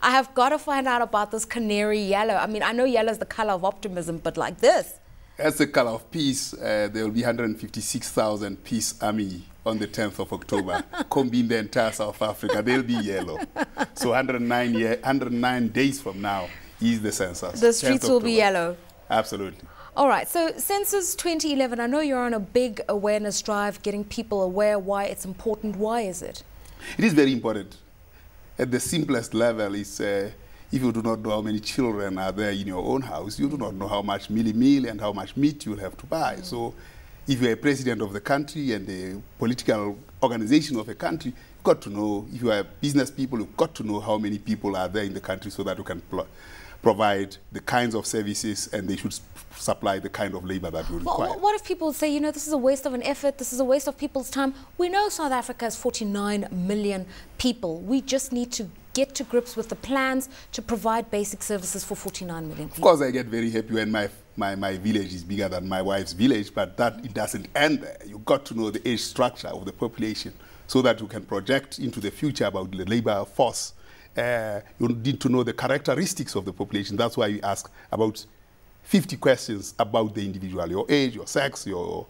I have got to find out about this canary yellow. I mean, I know yellow is the color of optimism, but like this. That's the color of peace. There will be 156,000 peace army on the 10th of October, combine the entire South Africa. They'll be yellow. So 109 days from now is the census. The streets will be yellow. Absolutely. All right, so Census 2011, I know you're on a big awareness drive, getting people aware why it's important. Why is it? It is very important. At the simplest level, is if you do not know how many children are there in your own house, you do not know how much meal and how much meat you'll have to buy. So if you're a president of the country and the political organization of a country, you've got to know, if you are business people, you've got to know how many people are there in the country so that you can provide the kinds of services and they should supply the kind of labor that you require. What if people say, you know, this is a waste of an effort, this is a waste of people's time? We know South Africa has 49 million people. We just need to get to grips with the plans to provide basic services for 49 million people. Of course, I get very happy when my village is bigger than my wife's village, but that it doesn't end there. You've got to know the age structure of the population so that you can project into the future about the labor force. You need to know the characteristics of the population. That's why we ask about 50 questions about the individual, your age, your sex, your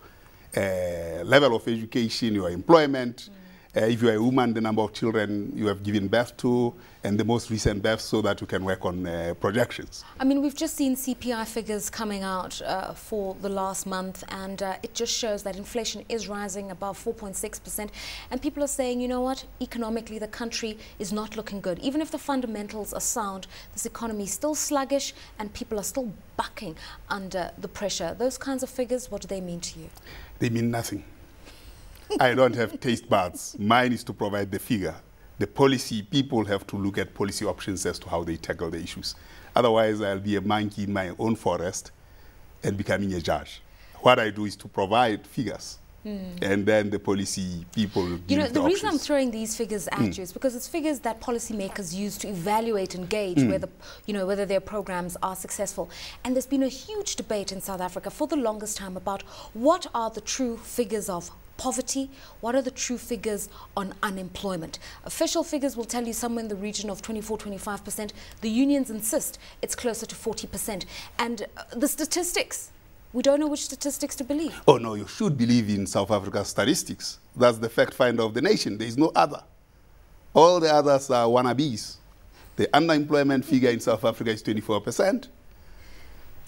level of education, your employment, if you are a woman, the number of children you have given birth to, and the most recent birth, so that you can work on projections. I mean, we've just seen CPI figures coming out for the last month, and it just shows that inflation is rising above 4.6%. And people are saying, you know what, economically the country is not looking good. Even if the fundamentals are sound, this economy is still sluggish and people are still bucking under the pressure. Those kinds of figures, what do they mean to you? They mean nothing. I don't have taste buds. Mine is to provide the figure. The policy, people have to look at policy options as to how they tackle the issues. Otherwise, I'll be a monkey in my own forest and becoming a judge. What I do is to provide figures. And then the policy people give you know, the reason options. I'm throwing these figures at you is because it's figures that policymakers use to evaluate and gauge whether, you know, whether their programs are successful. And there's been a huge debate in South Africa for the longest time about what are the true figures of poverty, what are the true figures on unemployment. Official figures will tell you somewhere in the region of 24–25%. The unions insist it's closer to 40%. And the statistics, we don't know which statistics to believe. Oh no, you should believe in South Africa's statistics. That's the fact finder of the nation. There is no other. All the others are wannabes. The unemployment figure in South Africa is 24%.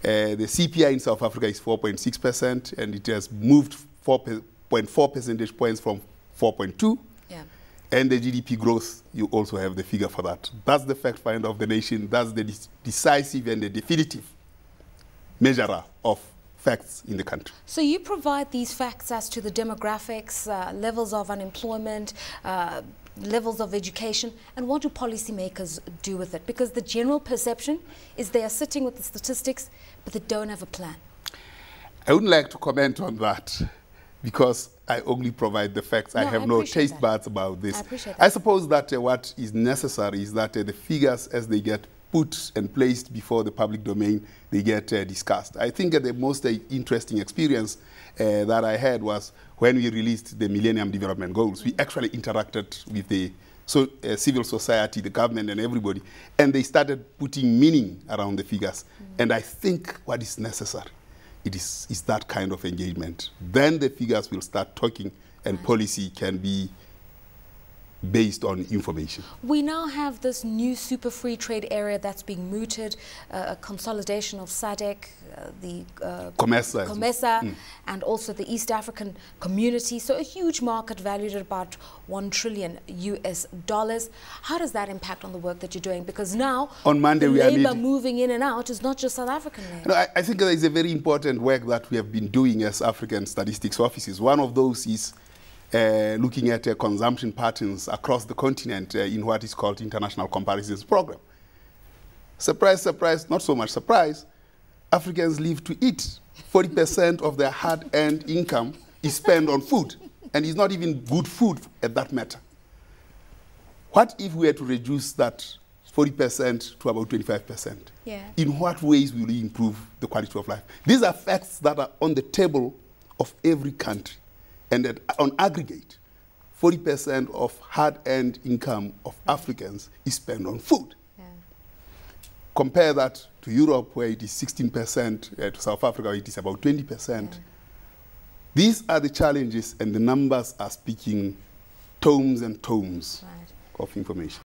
The CPI in South Africa is 4.6%, and it has moved 4.4 percentage points from 4.2. Yeah. And the GDP growth, you also have the figure for that. That's the fact finder of the nation. That's the decisive and the definitive measurer of facts in the country. So you provide these facts as to the demographics, levels of unemployment, levels of education, and what do policymakers do with it? Because the general perception is they are sitting with the statistics, but they don't have a plan. I wouldn't like to comment on that because I only provide the facts. I have no taste buds about this. I appreciate that. I suppose that what is necessary is that the figures, as they get put and placed before the public domain, they get discussed. I think the most interesting experience that I had was when we released the Millennium Development Goals. We actually interacted with the civil society, the government, and everybody, and they started putting meaning around the figures. And I think what is necessary is that kind of engagement. Then the figures will start talking, and policy can be based on information. We now have this new super free trade area that's being mooted, a consolidation of SADC, the COMESA, and also the East African community. So a huge market valued at about $1 trillion US. How does that impact on the work that you're doing? Because now on Monday the we are labor moving in and out is not just South African labor. No, I think there is a very important work that we have been doing as African statistics offices. One of those is looking at consumption patterns across the continent in what is called International Comparisons Program. Surprise, surprise, not so much surprise, Africans live to eat. 40% of their hard-earned income is spent on food, and it's not even good food at that matter. What if we were to reduce that 40% to about 25%? Yeah. In what ways will we improve the quality of life? These are facts that are on the table of every country. And that on aggregate, 40% of hard-earned income of Africans is spent on food. Yeah. Compare that to Europe, where it is 16%, to South Africa, where it is about 20%. These are the challenges, and the numbers are speaking tomes and tomes of information.